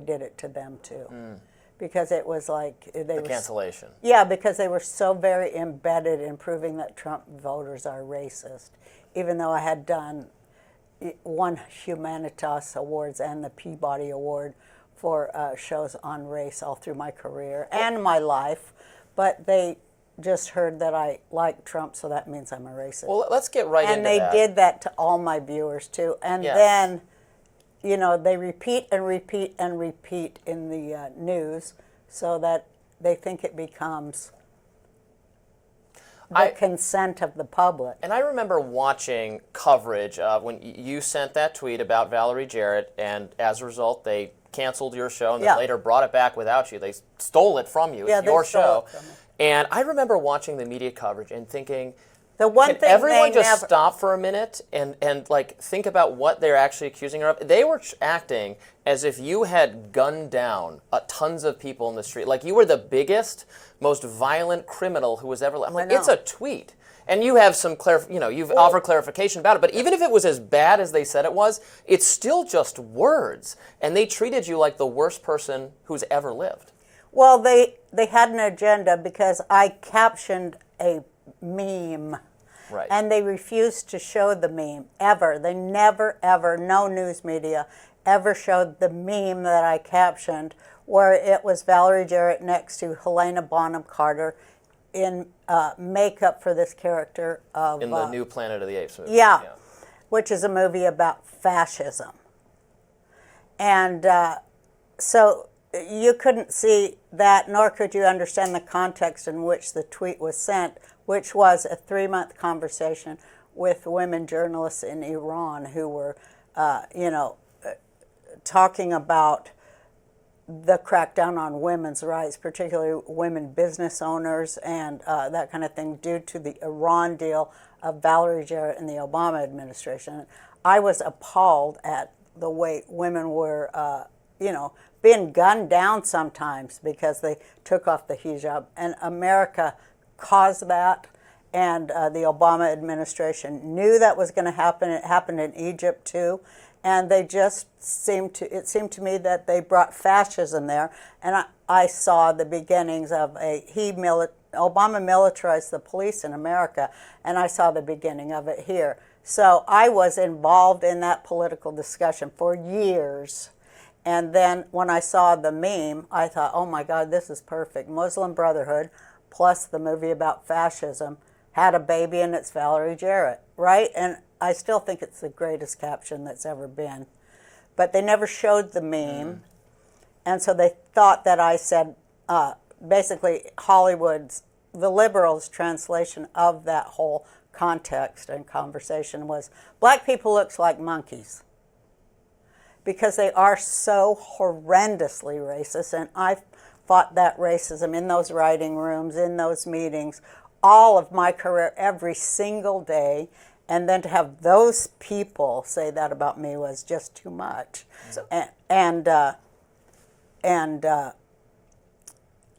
did it to them too. Because it was like the cancellation. Yeah, because they were so very embedded in proving that Trump voters are racist, even though I had done one Humanitas Awards and the Peabody Award for shows on race all through my career and my life, but they just heard that I like Trump, so that means I'm a racist. Well, let's get right into that. And they did that to all my viewers too, and then, you know, they repeat and repeat and repeat in the news so that they think it becomes the consent of the public. And I remember watching coverage of when you sent that tweet about Valerie Jarrett, and as a result, they canceled your show and then later brought it back without you. They stole it from you. It's your show. And I remember watching the media coverage and thinking, can everyone just stop for a minute and like think about what they're actually accusing her of? They were acting as if you had gunned down tons of people in the street. Like you were the biggest, most violent criminal who was ever. I'm like, it's a tweet. And you have some you've offered clarification about it. But even if it was as bad as they said it was, it's still just words. And they treated you like the worst person who's ever lived. Well, they had an agenda because I captioned a meme. Right. And they refused to show the meme, ever. They never, ever, no news media ever showed the meme that I captioned, where it was Valerie Jarrett next to Helena Bonham Carter in makeup for this character of... In the new Planet of the Apes movie. Yeah, which is a movie about fascism. And so you couldn't see that, nor could you understand the context in which the tweet was sent, which was a 3-month conversation with women journalists in Iran who were, talking about the crackdown on women's rights, particularly women business owners and that kind of thing, due to the Iran deal of Valerie Jarrett and the Obama administration. I was appalled at the way women were, being gunned down sometimes because they took off the hijab. And America caused that, and the Obama administration knew that was going to happen. It happened in Egypt too, and they just it seemed to me that they brought fascism there, and I saw the beginnings of Obama militarized the police in America, and I saw the beginning of it here. So I was involved in that political discussion for years. And then when I saw the meme, I thought, oh my God, this is perfect. Muslim Brotherhood plus the movie about fascism had a baby, and it's Valerie Jarrett, right? And I still think it's the greatest caption that's ever been. But they never showed the meme, and so they thought that I said, basically Hollywood's, the liberals' translation of that whole context and conversation was, black people looks like monkeys. Because they are so horrendously racist, and I fought that racism in those writing rooms, in those meetings, all of my career, every single day, and then to have those people say that about me was just too much. So, and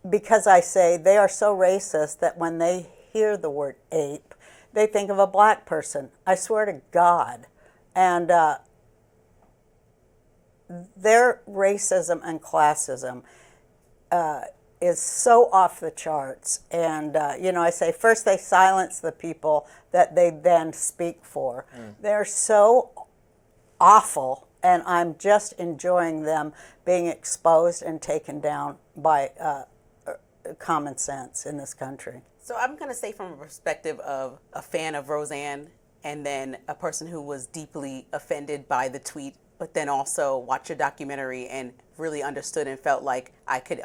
because I say they are so racist that when they hear the word ape, they think of a black person. I swear to God. And their racism and classism is so off the charts. And, I say first they silence the people that they then speak for. They're so awful, and I'm just enjoying them being exposed and taken down by common sense in this country. So I'm going to say from a perspective of a fan of Roseanne and then a person who was deeply offended by the tweet, but then also watched your documentary and really understood and felt like I could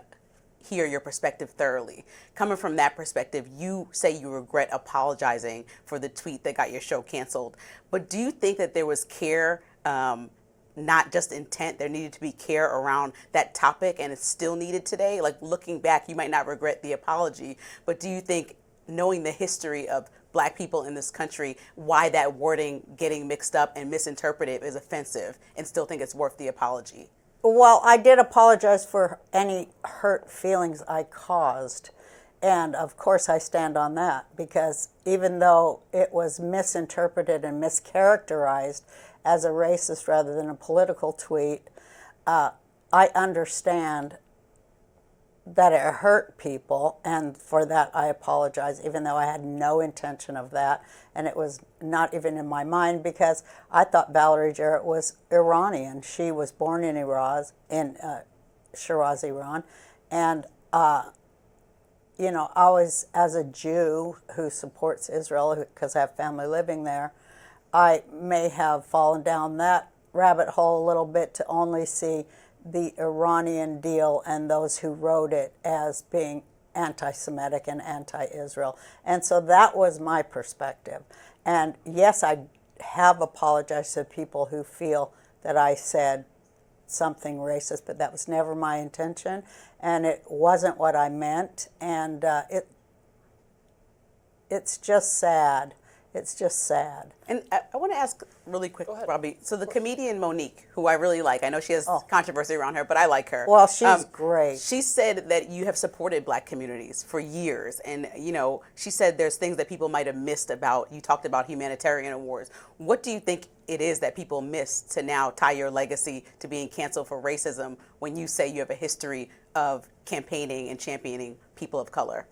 hear your perspective thoroughly. Coming from that perspective, you say you regret apologizing for the tweet that got your show canceled. But do you think that there was care, not just intent, there needed to be care around that topic, and it's still needed today? Like, looking back, you might not regret the apology, but do you think, knowing the history of Black people in this country, why that wording getting mixed up and misinterpreted is offensive, and still think it's worth the apology? Well, I did apologize for any hurt feelings I caused. And of course I stand on that, because even though it was misinterpreted and mischaracterized as a racist rather than a political tweet, I understand that it hurt people, and for that I apologize, even though I had no intention of that, and it was not even in my mind, because I thought Valerie Jarrett was Iranian. She was born in Shiraz, Iran, and you know, I was, as a Jew who supports Israel because I have family living there, I may have fallen down that rabbit hole a little bit to only see the Iranian deal and those who wrote it as being anti-Semitic and anti-Israel. And so that was my perspective. And yes, I have apologized to people who feel that I said something racist, but that was never my intention, and it wasn't what I meant. And it's just sad. It's just sad. And I want to ask really quick, Robbie. So the comedian Monique, who I really like, I know she has controversy around her, but I like her. Well, she's great. She said that you have supported Black communities for years. And, you know, she said there's things that people might have missed about, you talked about humanitarian awards. What do you think it is that people miss to now tie your legacy to being canceled for racism when you say you have a history of campaigning and championing people of color?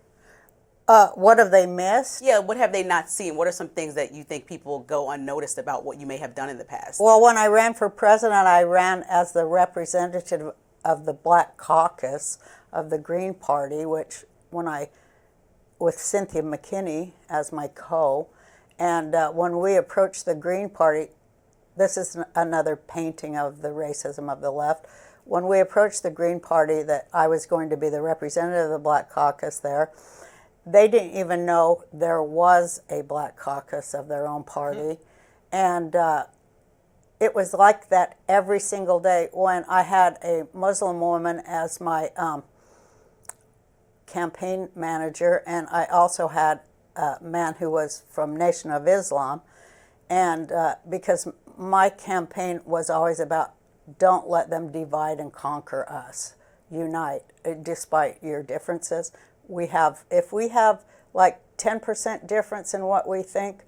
What have they missed? Yeah, what have they not seen? What are some things that you think people go unnoticed about what you may have done in the past? Well, when I ran for president, I ran as the representative of the Black Caucus of the Green Party, which with Cynthia McKinney as my and when we approached the Green Party, this is another painting of the racism of the left. When we approached the Green Party that I was going to be the representative of the Black Caucus there, they didn't even know there was a Black Caucus of their own party. And it was like that every single day. When I had a Muslim woman as my campaign manager, and I also had a man who was from Nation of Islam, and because my campaign was always about, don't let them divide and conquer us, unite, despite your differences. If we have like 10% difference in what we think,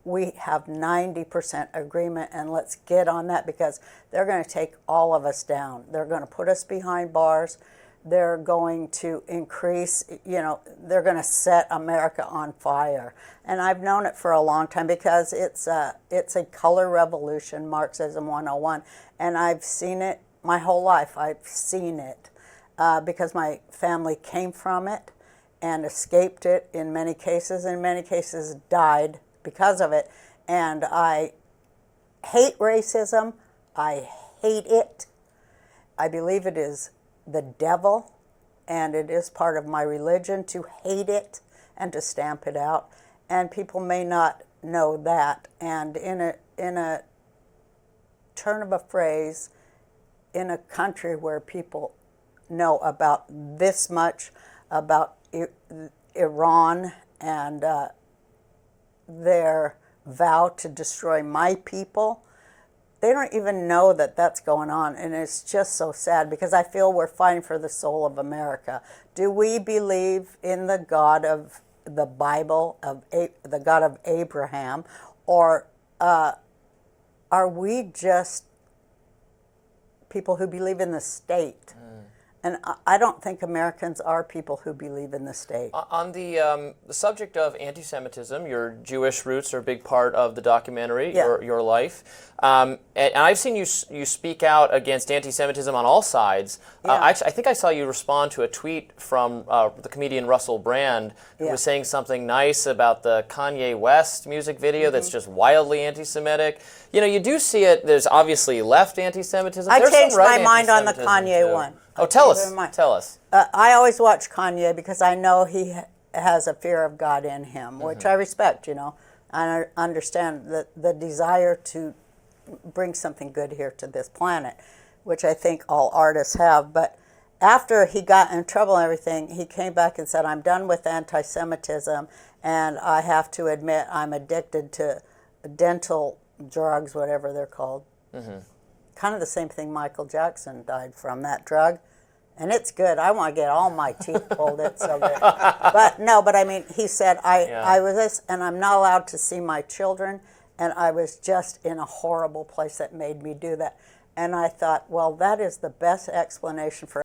we have 90% agreement, and let's get on that, because they're going to take all of us down. They're going to put us behind bars. They're going to increase, they're going to set America on fire. And I've known it for a long time, because it's a color revolution, Marxism 101, and I've seen it my whole life. I've seen it because my family came from it and escaped it in many cases died because of it. And I hate racism. I hate it. I believe it is the devil, and it is part of my religion to hate it and to stamp it out. And people may not know that. And in a turn of a phrase, in a country where people know about this much about Iran and their vow to destroy my people, they don't even know that that's going on. And it's just so sad, because I feel we're fighting for the soul of America. Do we believe in the God of the Bible, the God of Abraham, or are we just people who believe in the state? And I don't think Americans are people who believe in the state. On the subject of anti-Semitism, your Jewish roots are a big part of the documentary, your life. And I've seen you speak out against anti-Semitism on all sides. I think I saw you respond to a tweet from the comedian Russell Brand, who was saying something nice about the Kanye West music video that's just wildly anti-Semitic. You do see it. There's obviously left anti-Semitism. I changed my mind on the Kanye one. Oh, tell us. I always watch Kanye because I know he has a fear of God in him, which I respect, I understand the desire to bring something good here to this planet, which I think all artists have. But after he got in trouble and everything, he came back and said, I'm done with anti-Semitism, and I have to admit I'm addicted to dental drugs, whatever they're called. Kind of the same thing Michael Jackson died from, that drug. And it's good. I want to get all my teeth pulled. It's so good. But I mean, he said, I was this, and I'm not allowed to see my children, and I was just in a horrible place that made me do that. And I thought, well, that is the best explanation for